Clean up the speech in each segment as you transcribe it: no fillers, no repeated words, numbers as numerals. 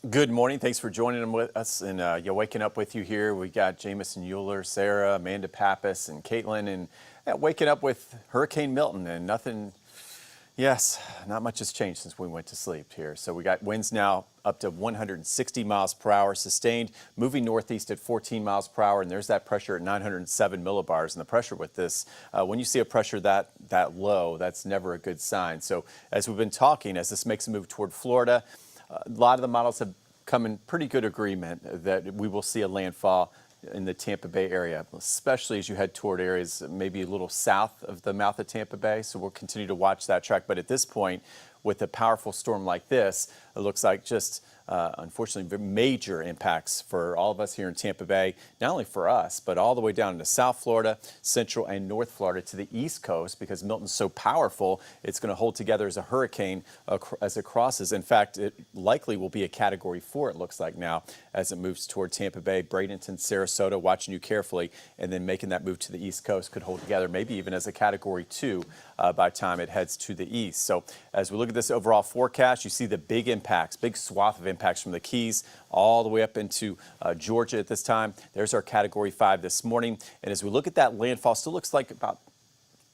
Good morning. Thanks for joining them with us and waking up with you here. We got Jamison Euler, Sarah, Amanda Pappas, and Caitlin, and waking up with Hurricane Milton, and nothing. Yes, not much has changed since we went to sleep here. So we got winds now up to 160 miles per hour sustained, moving northeast at 14 miles per hour, and there's that pressure at 907 millibars. And the pressure with this, when you see a pressure that low, that's never a good sign. So as we've been talking, as this makes a move toward Florida, a lot of the models have come in pretty good agreement that we will see a landfall in the Tampa Bay area, especially as you head toward areas maybe a little south of the mouth of Tampa Bay. So we'll continue to watch that track. But at this point, with a powerful storm like this, it looks like just unfortunately major impacts for all of us here in Tampa Bay, not only for us, but all the way down into South Florida, Central and North Florida to the East Coast, because Milton's so powerful, it's going to hold together as a hurricane as it crosses. In fact, it likely will be a Category 4, it looks like now, as it moves toward Tampa Bay, Bradenton, Sarasota, watching you carefully, and then making that move to the East Coast could hold together, maybe even as a Category 2 by the time it heads to the east. So as we look at this overall forecast, you see the big impacts, big swath of impacts from the Keys all the way up into Georgia at this time. There's our Category 5 this morning. And as we look at that landfall, still looks like about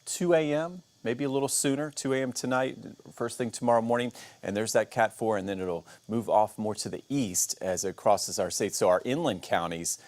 2 a.m., maybe a little sooner, 2 a.m. tonight, first thing tomorrow morning. And there's that Cat 4, and then it'll move off more to the east as it crosses our state. So our inland counties,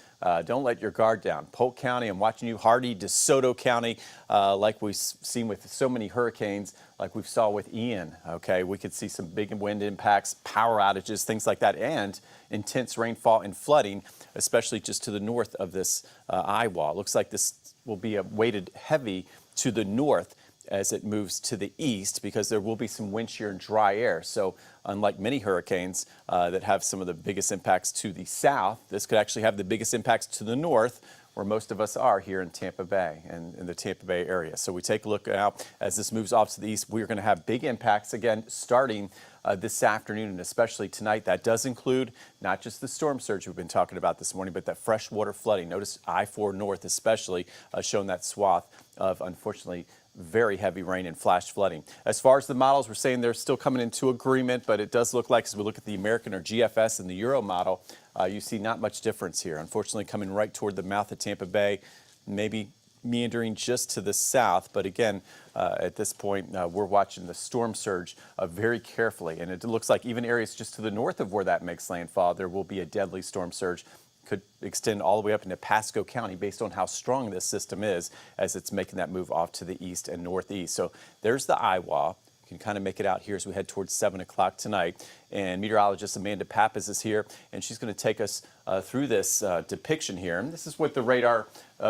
don't let your guard down. Polk County, I'm watching you. Hardy, DeSoto County, like we've seen with so many hurricanes, like we saw with Ian, okay? We could see some big wind impacts, power outages, things like that, and intense rainfall and flooding, especially just to the north of this eye wall. It looks like this will be weighted heavy to the north as it moves to the east, because there will be some wind shear and dry air. So unlike many hurricanes that have some of the biggest impacts to the south, this could actually have the biggest impacts to the north, where most of us are here in Tampa Bay and in the Tampa Bay area. So we take a look now as this moves off to the east. We're going to have big impacts again starting this afternoon and especially tonight. That does include not just the storm surge we've been talking about this morning, but that freshwater flooding. Notice I-4 North especially showing that swath of, unfortunately, very heavy rain and flash flooding. As far as the models, we're saying they're still coming into agreement, but it does look like, as we look at the American or GFS and the Euro model, you see not much difference here. Unfortunately, coming right toward the mouth of Tampa Bay, maybe meandering just to the south. But again, at this point, we're watching the storm surge very carefully. And it looks like even areas just to the north of where that makes landfall, there will be a deadly storm surge. Could extend all the way up into Pasco County based on how strong this system is as it's making that move off to the east and northeast. So there's the eye wall. You can kind of make it out here as we head towards 7 o'clock tonight. And meteorologist Amanda Pappas is here, and she's going to take us through this depiction here. And this is what the radar,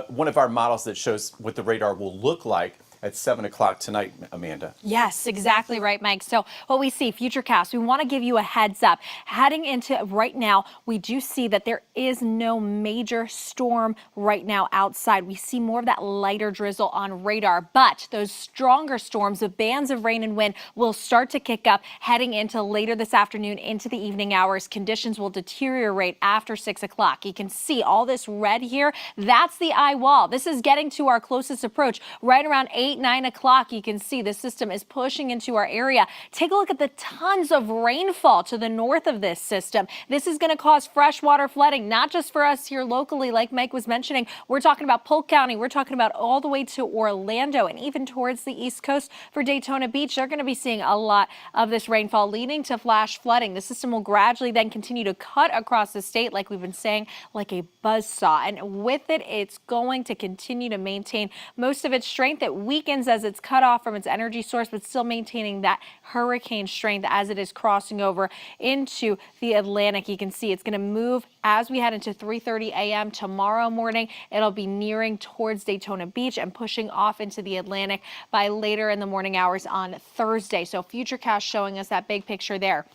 one of our models that shows what the radar will look like at 7 o'clock tonight, Amanda. Yes, exactly right, Mike. So what we see, Futurecast, we want to give you a heads up. Heading into right now, we do see that there is no major storm right now outside. We see more of that lighter drizzle on radar, but those stronger storms, the bands of rain and wind, will start to kick up heading into later this afternoon into the evening hours. Conditions will deteriorate after 6 o'clock. You can see all this red here. That's the eye wall. This is getting to our closest approach right around 9 o'clock. You can see the system is pushing into our area. Take a look at the tons of rainfall to the north of this system. This is going to cause freshwater flooding, not just for us here locally, like Mike was mentioning. We're talking about Polk County. We're talking about all the way to Orlando and even towards the East Coast for Daytona Beach. They're going to be seeing a lot of this rainfall leading to flash flooding. The system will gradually then continue to cut across the state, like we've been saying, like a buzzsaw. And with it, it's going to continue to maintain most of its strength. It weakens as it's cut off from its energy source, but still maintaining that hurricane strength as it is crossing over into the Atlantic. You can see it's going to move as we head into 3:30 a.m. tomorrow morning. It'll be nearing towards Daytona Beach and pushing off into the Atlantic by later in the morning hours on Thursday. So Futurecast showing us that big picture there.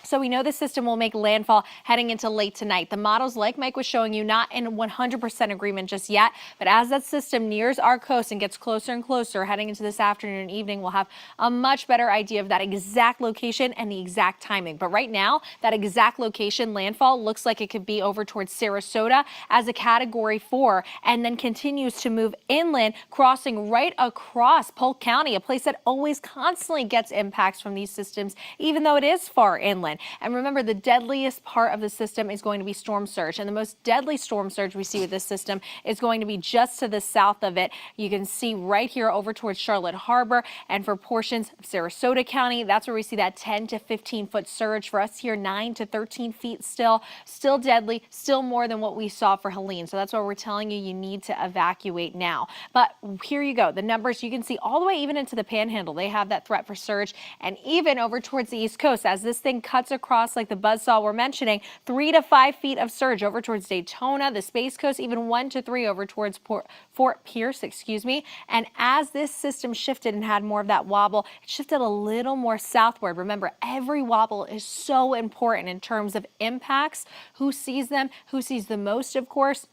So we know the system will make landfall heading into late tonight. The models, like Mike was showing you, not in 100% agreement just yet, but as that system nears our coast and gets closer and closer heading into this afternoon and evening, we'll have a much better idea of that exact location and the exact timing. But right now, that exact location landfall looks like it could be over towards Sarasota as a Category 4 and then continues to move inland, crossing right across Polk County, a place that always constantly gets impacts from these systems, even though it is far inland. Maryland. And remember, the deadliest part of the system is going to be storm surge. And the most deadly storm surge we see with this system is going to be just to the south of it. You can see right here over towards Charlotte Harbor, and for portions of Sarasota County, that's where we see that 10 to 15 foot surge. For us here, 9 to 13 feet still deadly, still more than what we saw for Helene. So that's why we're telling you need to evacuate now. But here you go. The numbers you can see all the way even into the Panhandle. They have that threat for surge, and even over towards the East Coast as this thing cuts across like the buzzsaw we're mentioning, 3 to 5 feet of surge over towards Daytona, the Space Coast, even 1 to 3 over towards Fort Pierce, And as this system shifted and had more of that wobble, it shifted a little more southward. Remember, every wobble is so important in terms of impacts. Who sees them? Who sees the most, of course?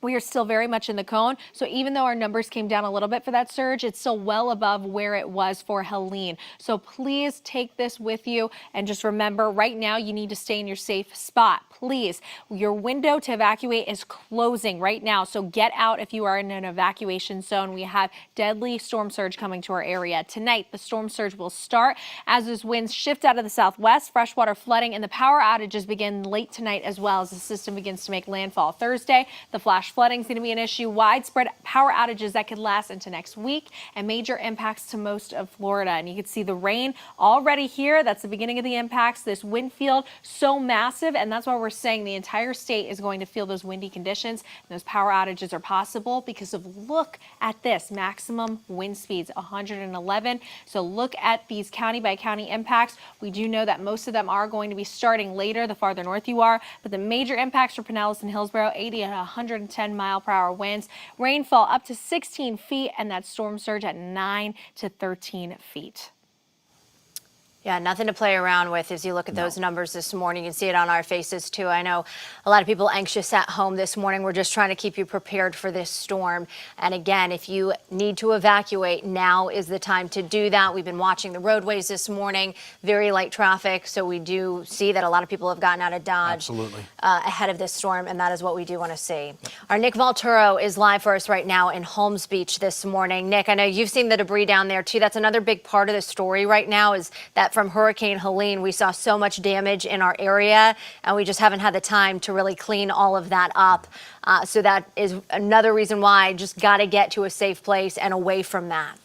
We are still very much in the cone. So even though our numbers came down a little bit for that surge, it's still well above where it was for Helene. So please take this with you. And just remember, right now, you need to stay in your safe spot. Please, your window to evacuate is closing right now. So get out if you are in an evacuation zone. We have deadly storm surge coming to our area. Tonight, the storm surge will start as those winds shift out of the southwest, freshwater flooding, and the power outages begin late tonight as well as the system begins to make landfall. Thursday, the flash flooding is going to be an issue. Widespread power outages that could last into next week and major impacts to most of Florida. And you can see the rain already here. That's the beginning of the impacts. This wind field so massive, and that's why we're saying the entire state is going to feel those windy conditions. And those power outages are possible because of, look at this, maximum wind speeds 111. So look at these county by county impacts. We do know that most of them are going to be starting later the farther north you are, but the major impacts for Pinellas and Hillsborough, 80 and 110 mile-per-hour winds, rainfall up to 16 feet, and that storm surge at 9 to 13 feet. Yeah, nothing to play around with as you look at those numbers this morning. You can see it on our faces, too. I know a lot of people anxious at home this morning. We're just trying to keep you prepared for this storm. And again, if you need to evacuate, now is the time to do that. We've been watching the roadways this morning, very light traffic. So we do see that a lot of people have gotten out of Dodge ahead of this storm, and that is what we do want to see. Yep. Our Nick Valturo is live for us right now in Holmes Beach this morning. Nick, I know you've seen the debris down there, too. That's another big part of the story right now, is that from Hurricane Helene, we saw so much damage in our area, and we just haven't had the time to really clean all of that up. So that is another reason why I just got to get to a safe place and away from that.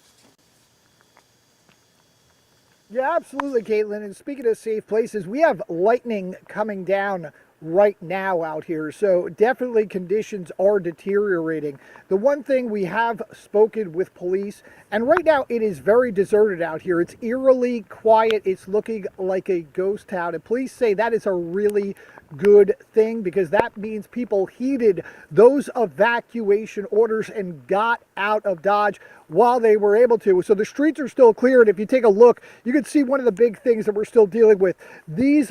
Yeah, absolutely, Caitlin. And speaking of safe places, we have lightning coming down right now out here, so definitely conditions are deteriorating. The one thing, we have spoken with police, and right now it is very deserted out here. It's eerily quiet. It's looking like a ghost town, and police say that is a really good thing, because that means people heeded those evacuation orders and got out of Dodge while they were able to. So the streets are still clear, and if you take a look, you can see one of the big things that we're still dealing with. These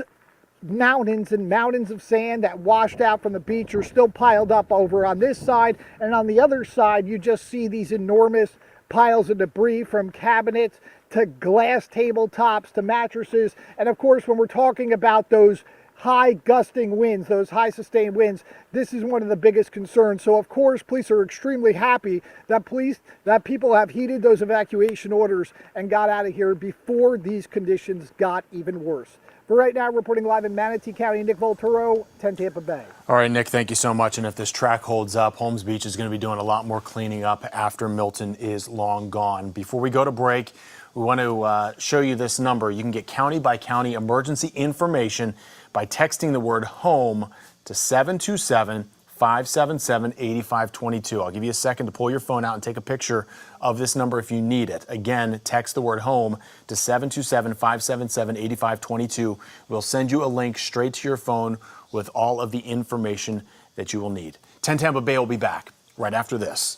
mountains and mountains of sand that washed out from the beach are still piled up over on this side, and on the other side you just see these enormous piles of debris, from cabinets to glass tabletops to mattresses. And of course, when we're talking about those high gusting winds, those high sustained winds, this is one of the biggest concerns. So of course, police are extremely happy that people have heeded those evacuation orders and got out of here before these conditions got even worse. For right now, reporting live in Manatee County, Nick Valturo, 10 Tampa Bay. All right, Nick, thank you so much. And if this track holds up, Holmes Beach is going to be doing a lot more cleaning up after Milton is long gone. Before we go to break, we want to show you this number. You can get county by county emergency information by texting the word HOME to 727-577-8522. I'll give you a second to pull your phone out and take a picture of this number if you need it. Again, text the word HOME to 727-577-8522. We'll send you a link straight to your phone with all of the information that you will need. 10 Tampa Bay will be back right after this.